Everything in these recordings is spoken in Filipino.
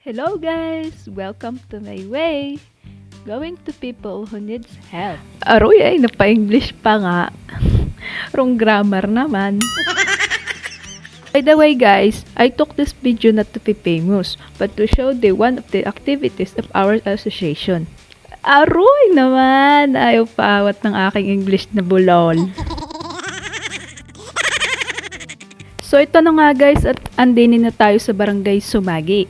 Hello guys! Welcome to my way! Going to people who needs help. Aroy ay napa-English pa nga. Wrong grammar naman. By the way guys, I took this video not to be famous, but to show one of the activities of our association. Aroy naman! Ayaw paawat ng aking English na bulol. So ito na nga guys at andinin na tayo sa barangay Sumagi.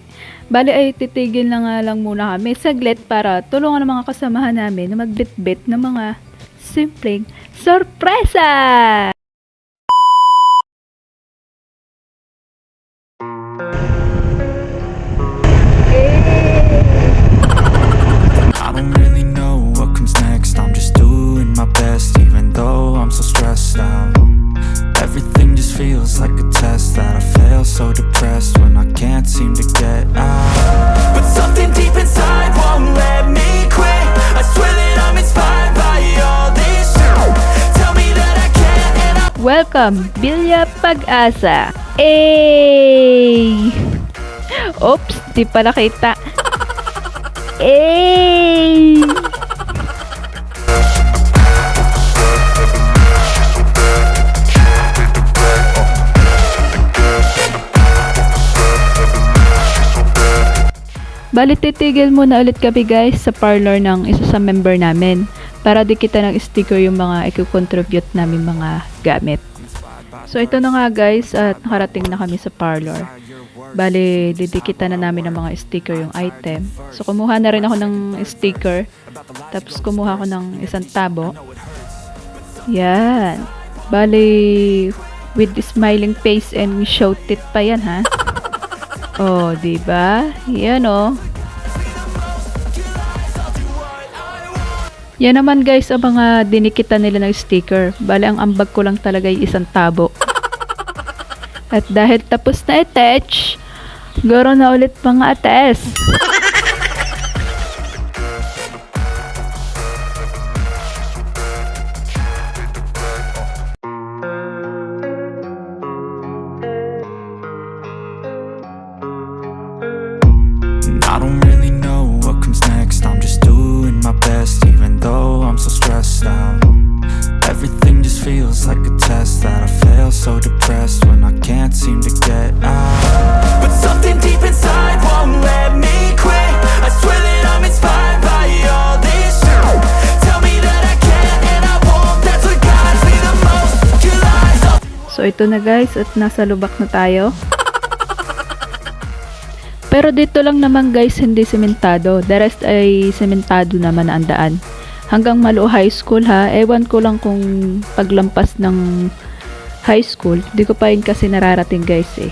Bali ay titigil na nga lang muna kami saglit para tulungan ang mga kasamahan namin na magbitbit ng mga simpleng sorpresa! I don't really know what comes next. I'm just doing my best, even though I'm so stressed out. Everything just feels like a test that I fail, so depressed when I can't seem to get out. But something deep inside won't let me quit. I swear that I'm inspired by all this shit. Tell me that I can't and I Welcome, Bilya Pag-asa! Ay! Oops, di pala kita. Ay! Bali titigil muna ulit kami guys sa parlor ng isa sa member namin para di kita ng sticker yung mga i-contribute namin mga gamit. So ito na nga guys at nakarating na kami sa parlor. Bali didikita na namin ng mga sticker yung item. So kumuha na rin ako ng sticker. Tapos kumuha ako ng isang tabo. Yan. Bali with smiling face and shout it pa yan ha. Oh, di ba? Yan oh. Yan naman guys ang mga dinikita nila ng sticker. Bale ang ambag ko lang talaga ay isang tabo. At dahil tapos na attach, garo na ulit mga ates. I don't really know what comes next. I'm just doing my best, even though I'm so stressed out. Everything just feels like a test that I fail, so depressed when I can't seem to get out. But something deep inside won't let me quit. I swear that I'm inspired by all this shit. Tell me that I can and I won't. That's what guides me the most. Your lies are So ito na guys at nasa lubak na tayo. Pero dito lang naman guys hindi sementado. The rest ay sementado naman na ang daan. Hanggang Maluo High School ha. Ewan ko lang kung paglampas ng high school. Di ko pa yun kasi nararating guys eh.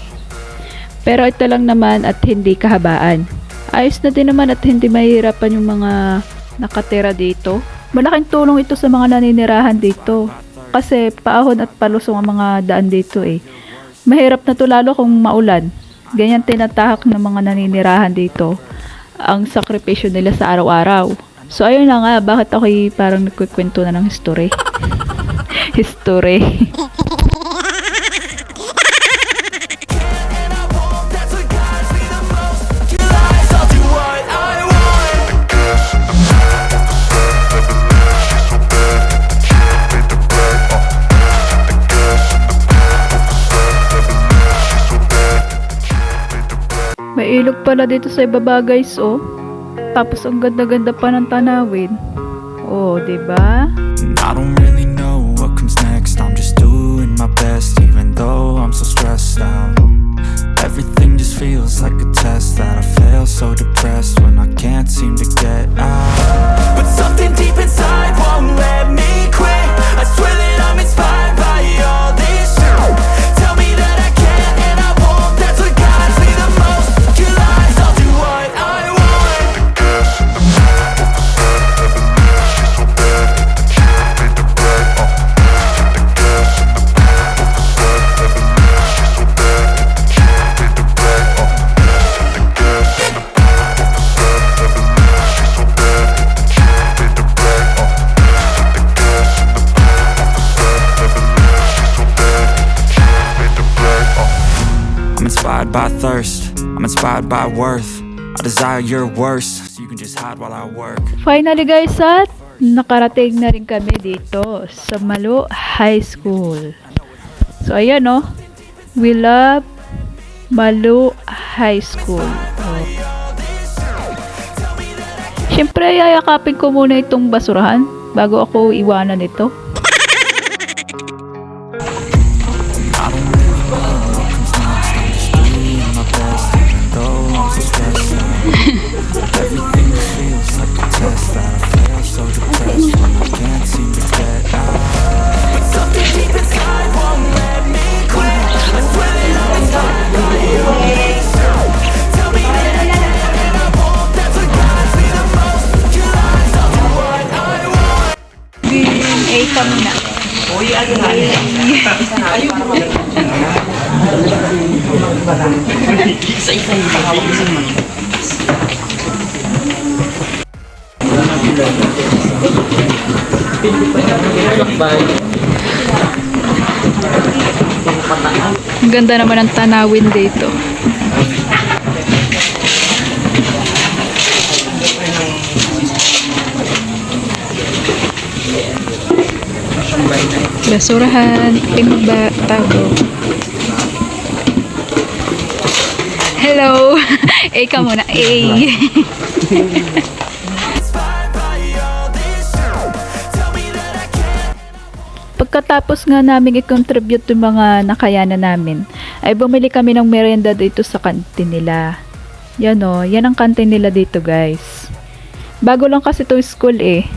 Pero ito lang naman at hindi kahabaan. Ayos na din naman at hindi mahirapan yung mga nakatira dito. Malaking tulong ito sa mga naninirahan dito. Kasi paahon at palusong ang mga daan dito eh. Mahirap na to lalo kung maulan. Ganyan tinatahak ng mga naninirahan dito ang sakripisyo nila sa araw-araw. So ayun na nga, bakit ako'y parang nagkikwento na ng history? History. and I won't. That's what guides me the most. Your lies, I'll do what I want. May ilog pala dito sa ibaba guys oh. Tapos ang ganda-ganda pa ng tanawin. Oh, 'di ba? I don't really know what comes next. I'm just doing my best, even though I'm so stressed out. Everything just feels like a test that I fail, so depressed when I can't seem to get out. But something deep inside won't let me quit. I swear that I'm inspired by all this shit. Tell me that I can and I won't. That's what guides me the most. Your lies, I'll do what I want. I'm inspired by thirst, I'm inspired by worth. I desire your worst, so you can just hide while I work. Finally guys, at nakarating na rin kami dito sa Malo High School. So ayan no, we love Malo High School. Siyempre, yayakapin ko muna itong basurahan bago ako iwanan ito. I don't really know what comes next. I'm just doing my best, even though I'm so stressed out. Everything just feels like a test that I fail, so depressed when I can't seem to get out. Something deep inside won't let me quit. I swear that I'm inspired by you. Tell me that I can, and I won't. That's what guides me the most. Your lies are what I want. A ka muna. Ang ganda naman ng tanawin dito. Basurahan, timba, tabo. Hello! A ka muna. A. Pagkatapos nga namin i-contribute yung mga nakayanan namin, ay bumili kami ng merienda dito sa kantin nila. Yan o, yan ang kantin nila dito guys. Bago lang kasi itong school eh.